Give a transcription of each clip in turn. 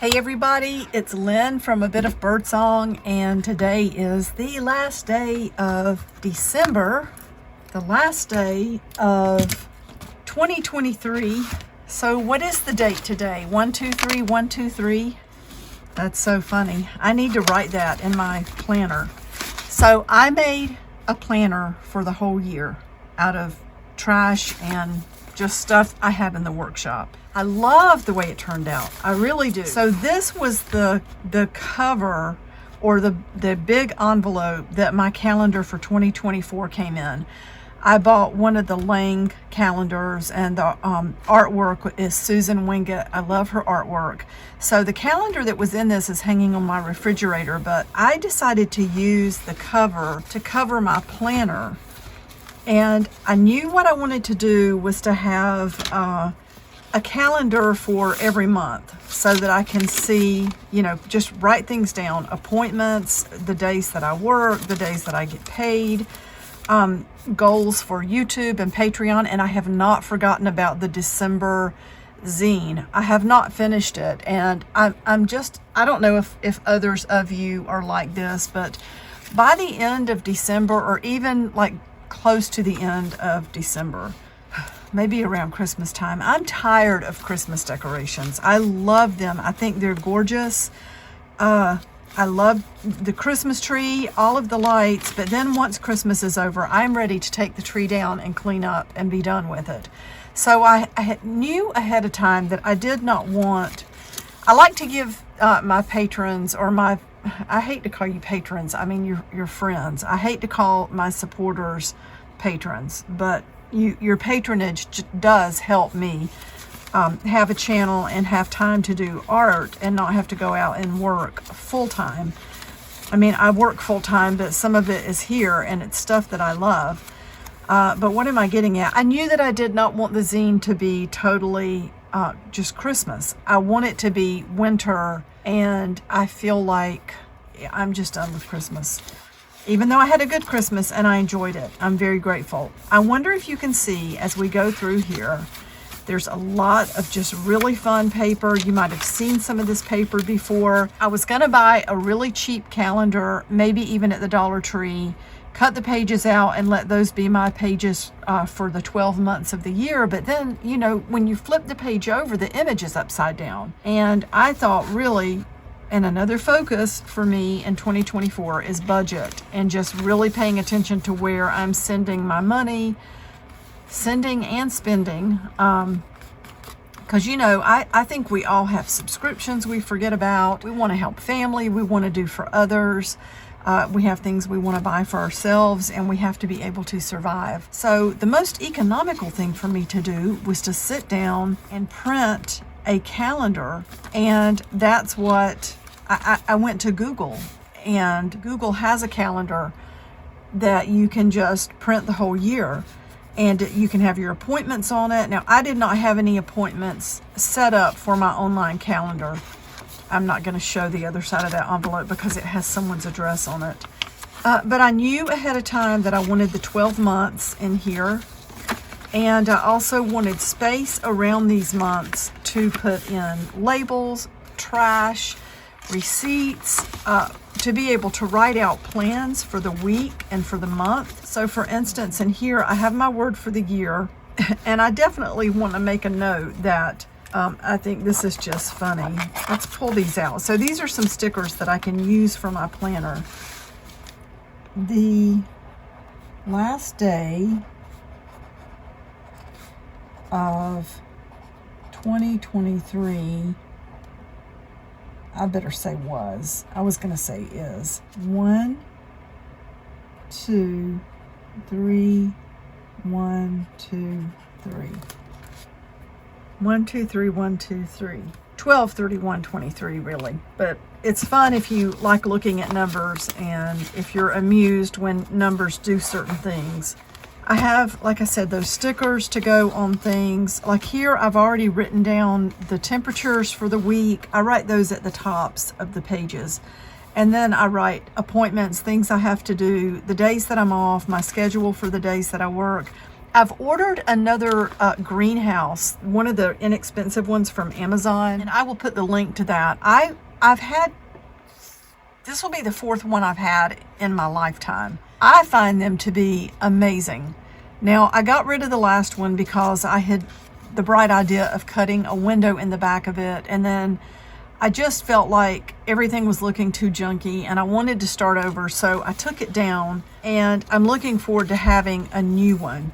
Hey everybody, it's Lynn from A Bit of Birdsong, and today is the last day of December, the last day of 2023. So what is the date today? 123, 123. That's so funny. I need to write that in my planner. So I made a planner for the whole year out of trash and just stuff I have in the workshop. I love the way it turned out. I really do. So this was the cover, or the big envelope that my calendar for 2024 came in. I bought one of the Lang calendars, and the artwork is Susan Wingate. I love her artwork. So the calendar that was in this is hanging on my refrigerator, but I decided to use the cover to cover my planner. And I knew what I wanted to do was to have a calendar for every month so that I can see, just write things down, appointments, the days that I work, the days that I get paid, goals for YouTube and Patreon. And I have not forgotten about the December zine. I have not finished it. And I don't know if others of you are like this, but by the end of December, or even like close to the end of December, maybe around Christmas time, I'm tired of Christmas decorations. I love them. I think they're gorgeous. I love the Christmas tree, all of the lights, but then once Christmas is over, I'm ready to take the tree down and clean up and be done with it. So I knew ahead of time that I did not want, I like to give my patrons, or I hate to call you patrons, I mean your friends. I hate to call my supporters patrons, but your patronage does help me have a channel and have time to do art and not have to go out and work full-time. I mean, I work full-time, but some of it is here and it's stuff that I love. But what am I getting at? I knew that I did not want the zine to be totally just Christmas. I want it to be winter, and I feel like I'm just done with Christmas. Even though I had a good Christmas and I enjoyed it, I'm very grateful. I wonder if you can see as we go through here, there's a lot of just really fun paper. You might have seen some of this paper before. I was gonna buy a really cheap calendar, maybe even at the Dollar Tree, cut the pages out and let those be my pages for the 12 months of the year. But then, when you flip the page over, the image is upside down. And I thought, really, and another focus for me in 2024 is budget, and just really paying attention to where I'm sending my money, sending and spending. Because, I think we all have subscriptions we forget about. We want to help family. We want to do for others. We have things we want to buy for ourselves, and we have to be able to survive. So the most economical thing for me to do was to sit down and print a calendar. And that's what I went to Google, and Google has a calendar that you can just print the whole year, and you can have your appointments on it. Now, I did not have any appointments set up for my online calendar. I'm not going to show the other side of that envelope because it has someone's address on it. But I knew ahead of time that I wanted the 12 months in here. And I also wanted space around these months to put in labels, trash, receipts, to be able to write out plans for the week and for the month. So for instance, in here, I have my word for the year. And I definitely want to make a note that I think this is just funny. Let's pull these out. So these are some stickers that I can use for my planner. The last day of 2023, I better say was. I was going to say is. 1, 2, 3, 1, 2, 3. 1, 2, 3, 1, 2, 3. 12/31/23, really. But it's fun if you like looking at numbers, and if you're amused when numbers do certain things. I have, like I said, those stickers to go on things. Like here, I've already written down the temperatures for the week. I write those at the tops of the pages. And then I write appointments, things I have to do, the days that I'm off, my schedule for the days that I work. I've ordered another greenhouse, one of the inexpensive ones from Amazon, and I will put the link to that. I've had, this will be the 4th one I've had in my lifetime. I find them to be amazing. Now, I got rid of the last one because I had the bright idea of cutting a window in the back of it, and then I just felt like everything was looking too junky and I wanted to start over, so I took it down, and I'm looking forward to having a new one.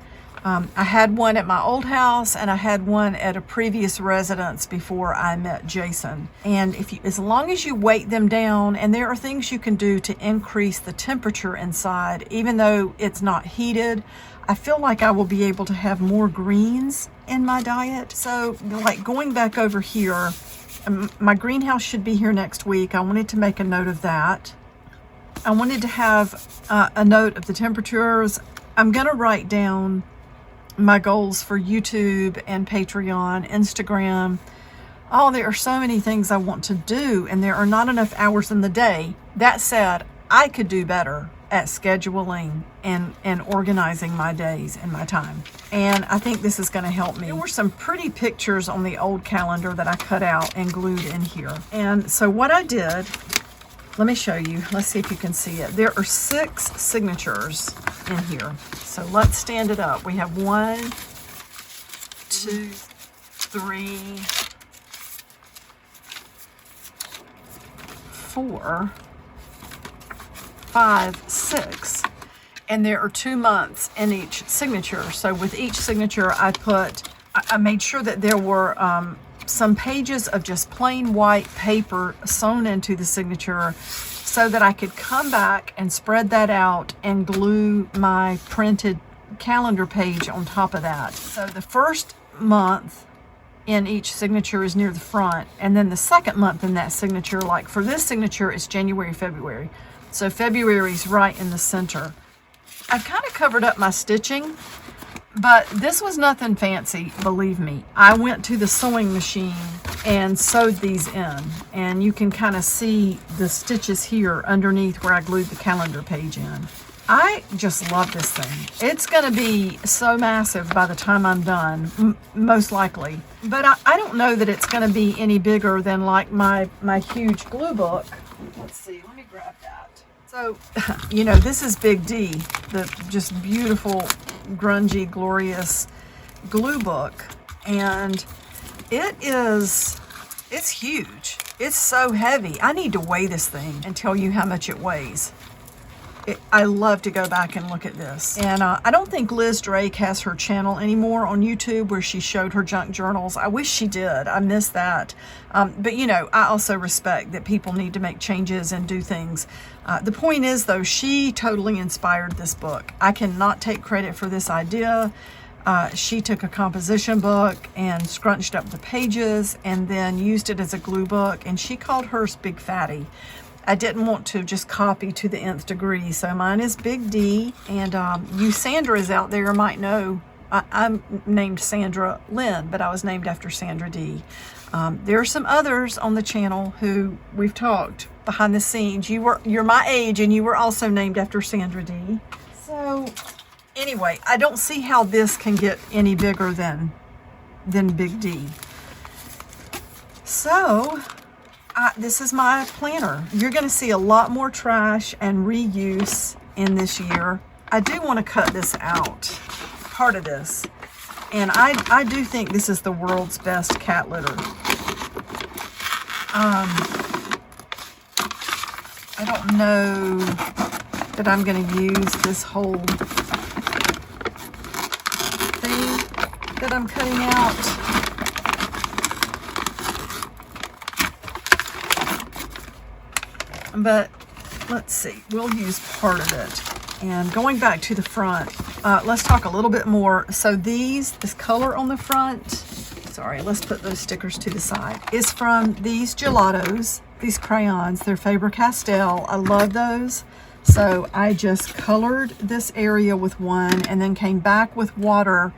I had one at my old house, and I had one at a previous residence before I met Jason. And as long as you weight them down, and there are things you can do to increase the temperature inside, even though it's not heated, I feel like I will be able to have more greens in my diet. So, like, going back over here, my greenhouse should be here next week. I wanted to make a note of that. I wanted to have a note of the temperatures. I'm going to write down my goals for YouTube and Patreon, Instagram. Oh, there are so many things I want to do, and there are not enough hours in the day. That said, I could do better at scheduling and organizing my days and my time. And I think this is going to help me. There were some pretty pictures on the old calendar that I cut out and glued in here. And so what I did, let me show you. Let's see if you can see it. There are 6 signatures in here. So let's stand it up. We have 1, 2, 3, 4, 5, 6. And there are 2 months in each signature. So with each signature, I made sure that there were some pages of just plain white paper sewn into the signature, so that I could come back and spread that out and glue my printed calendar page on top of that. So the first month in each signature is near the front, and then the second month in that signature, like for this signature, is January, February. So February's right in the center. I kind of covered up my stitching, but this was nothing fancy, believe me. I went to the sewing machine and sewed these in, and you can kind of see the stitches here underneath where I glued the calendar page in. I just love this thing. It's going to be so massive by the time I'm done, most likely. But I don't know that it's going to be any bigger than like my huge glue book. Let's see, let me grab that. So, you know, this is Big D, the just beautiful, grungy, glorious glue book. And it's huge. It's so heavy. I need to weigh this thing and tell you how much it weighs. I love to go back and look at this. And I don't think Liz Drake has her channel anymore on YouTube where she showed her junk journals. I wish she did. I miss that. But, you know, I also respect that people need to make changes and do things. The point is, though, she totally inspired this book. I cannot take credit for this idea. She took a composition book and scrunched up the pages and then used it as a glue book. And she called hers Big Fatty. I didn't want to just copy to the nth degree, so mine is Big D. And you Sandras out there might know I'm named Sandra Lynn, but I was named after Sandra D. There are some others on the channel who we've talked behind the scenes. You're my age, and you were also named after Sandra D. So anyway, I don't see how this can get any bigger than Big D. So this is my planner. You're going to see a lot more trash and reuse in this year. I do want to cut this out, part of this. And I do think this is the world's best cat litter. I don't know that I'm going to use this whole thing that I'm cutting out. But let's see, we'll use part of it. And going back to the front, let's talk a little bit more. So this color on the front, sorry, let's put those stickers to the side, is from these gelatos, these crayons. They're Faber-Castell. I love those. So I just colored this area with one and then came back with water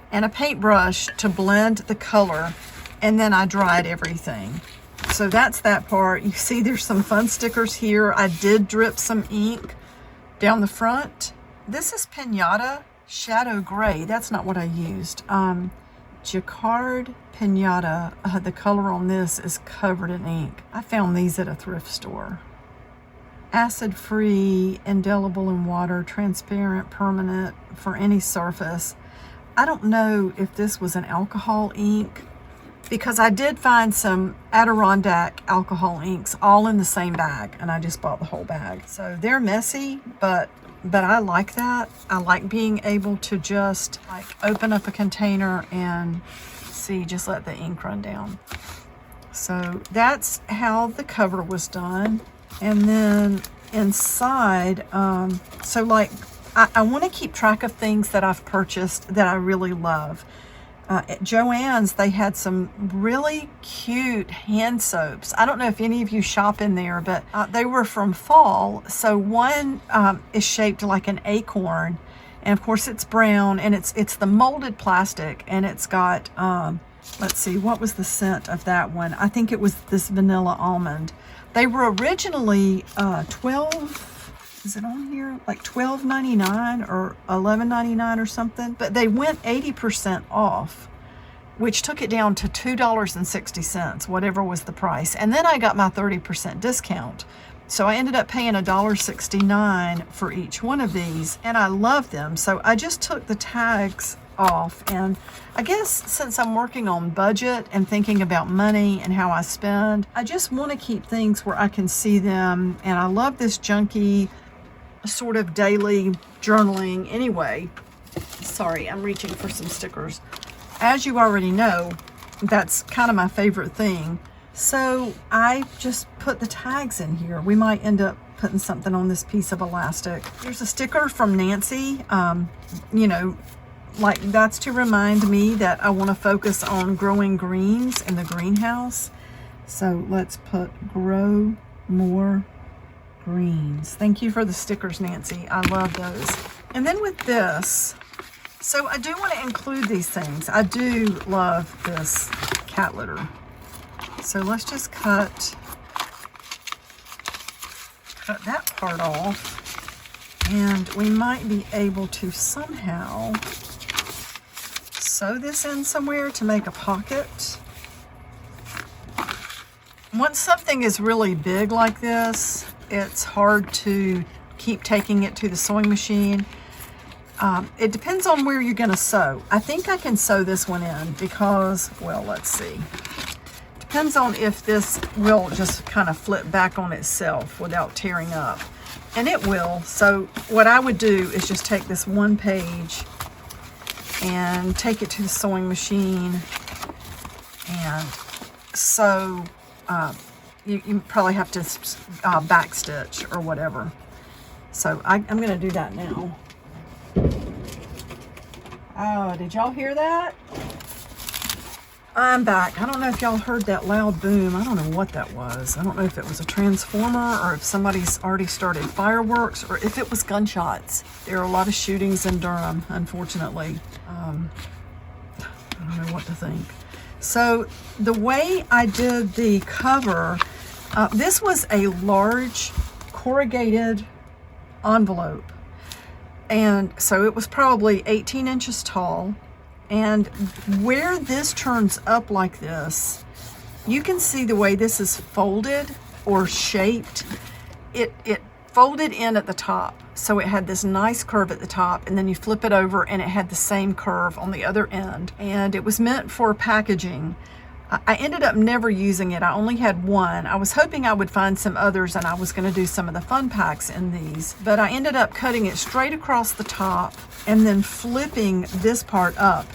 and a paintbrush to blend the color, and then I dried everything. So that's that part. You see there's some fun stickers here. I did drip some ink down the front. This is Pinata shadow gray. That's not what I used. Jacquard Pinata. The color on this is covered in ink. I found these at a thrift store. Acid-free, indelible in water, transparent, permanent for any surface. I don't know if this was an alcohol ink, because I did find some Adirondack alcohol inks all in the same bag, and I just bought the whole bag. So they're messy, but I like that. I like being able to just like open up a container and see, just let the ink run down. So that's how the cover was done. And then inside, so like I want to keep track of things that I've purchased that I really love. At Joann's, they had some really cute hand soaps. I don't know if any of you shop in there, but they were from fall. So one is shaped like an acorn, and of course it's brown, and it's the molded plastic, and it's got, let's see, what was the scent of that one? I think it was this vanilla almond. They were originally 12, is it on here? Like $12.99 or $11.99 or something. But they went 80% off, which took it down to $2.60, whatever was the price. And then I got my 30% discount. So I ended up paying $1.69 for each one of these, and I love them. So I just took the tags off, and I guess since I'm working on budget and thinking about money and how I spend, I just want to keep things where I can see them. And I love this junky sort of daily journaling. Anyway, sorry, I'm reaching for some stickers. As you already know, that's kind of my favorite thing. So I just put the tags in here. We might end up putting something on this piece of elastic. There's a sticker from Nancy, you know, like that's to remind me that I want to focus on growing greens in the greenhouse. So let's put grow more greens. Thank you for the stickers, Nancy. I love those. And then with this, so I do want to include these things. I do love this cat litter. So let's just cut that part off, and we might be able to somehow sew this in somewhere to make a pocket. Once something is really big like this, it's hard to keep taking it to the sewing machine. It depends on where you're going to sew. I think I can sew this one in because, well, let's see. Depends on if this will just kind of flip back on itself without tearing up. And it will. So what I would do is just take this one page and take it to the sewing machine and sew. You probably have to back stitch or whatever. So I'm going to do that now. Oh, did y'all hear that? I'm back. I don't know if y'all heard that loud boom. I don't know what that was. I don't know if it was a transformer or if somebody's already started fireworks or if it was gunshots. There are a lot of shootings in Durham, unfortunately. I don't know what to think. So the way I did the cover, this was a large corrugated envelope. And so it was probably 18 inches tall. And where this turns up like this, you can see the way this is folded or shaped. It folded in at the top. So it had this nice curve at the top, and then you flip it over and it had the same curve on the other end. And it was meant for packaging. I ended up never using it. I only had one. I was hoping I would find some others and I was going to do some of the fun packs in these. But I ended up cutting it straight across the top and then flipping this part up.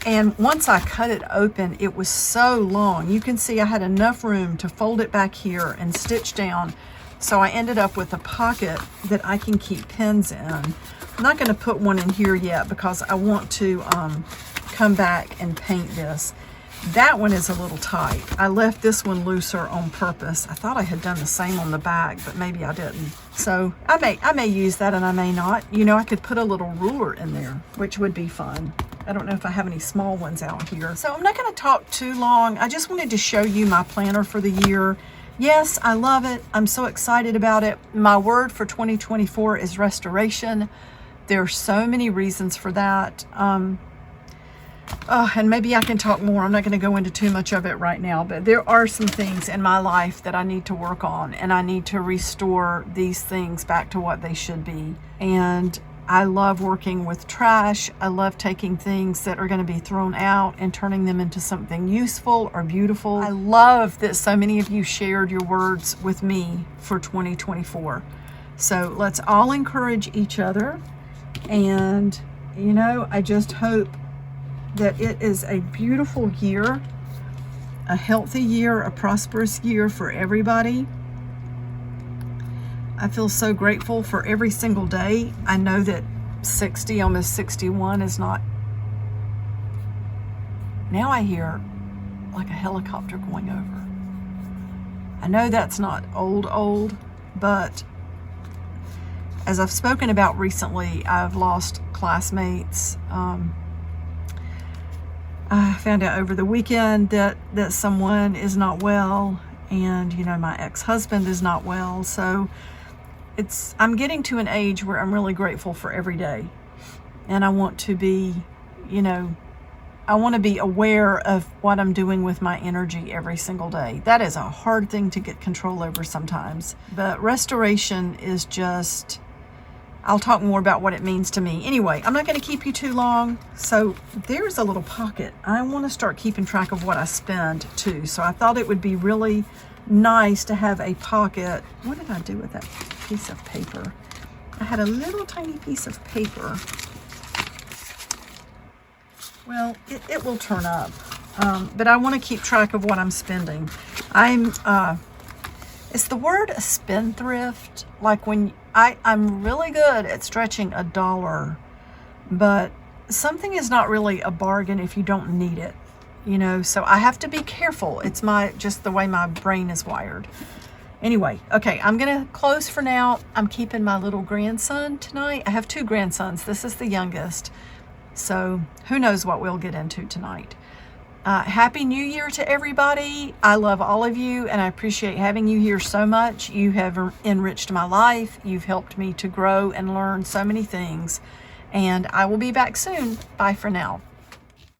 And once I cut it open, it was so long. You can see I had enough room to fold it back here and stitch down. So I ended up with a pocket that I can keep pins in. I'm not going to put one in here yet because I want to come back and paint this. That one is a little tight. I left this one looser on purpose. I thought I had done the same on the back, but maybe I didn't. So I may use that and I may not. You know, I could put a little ruler in there, which would be fun. I don't know if I have any small ones out here. So I'm not going to talk too long. I just wanted to show you my planner for the year. Yes, I love it. I'm so excited about it. My word for 2024 is restoration. There are so many reasons for that. And maybe I can talk more. I'm not going to go into too much of it right now, but there are some things in my life that I need to work on, and I need to restore these things back to what they should be. And I love working with trash. I love taking things that are going to be thrown out and turning them into something useful or beautiful. I love that so many of you shared your words with me for 2024. So let's all encourage each other. And, you know, I just hope that it is a beautiful year, a healthy year, a prosperous year for everybody. I feel so grateful for every single day. I know that 60, almost 61 is not... Now I hear like a helicopter going over. I know that's not old, but as I've spoken about recently, I've lost classmates. I found out over the weekend that someone is not well, and, you know, my ex-husband is not well. So I'm getting to an age where I'm really grateful for every day. And I want to be, you know, I want to be aware of what I'm doing with my energy every single day. That is a hard thing to get control over sometimes. But restoration is just, I'll talk more about what it means to me. Anyway, I'm not going to keep you too long. So there's a little pocket. I want to start keeping track of what I spend too. So I thought it would be really nice to have a pocket. What did I do with that piece of paper? I had a little tiny piece of paper. Well, it will turn up, but I want to keep track of what I'm spending. Is the word a spendthrift? Like when I'm really good at stretching $1, but something is not really a bargain if you don't need it, you know, so I have to be careful. It's just the way my brain is wired. Anyway, okay, I'm going to close for now. I'm keeping my little grandson tonight. I have 2 grandsons. This is the youngest. So who knows what we'll get into tonight. Happy New Year to everybody. I love all of you, and I appreciate having you here so much. You have enriched my life. You've helped me to grow and learn so many things. And I will be back soon. Bye for now.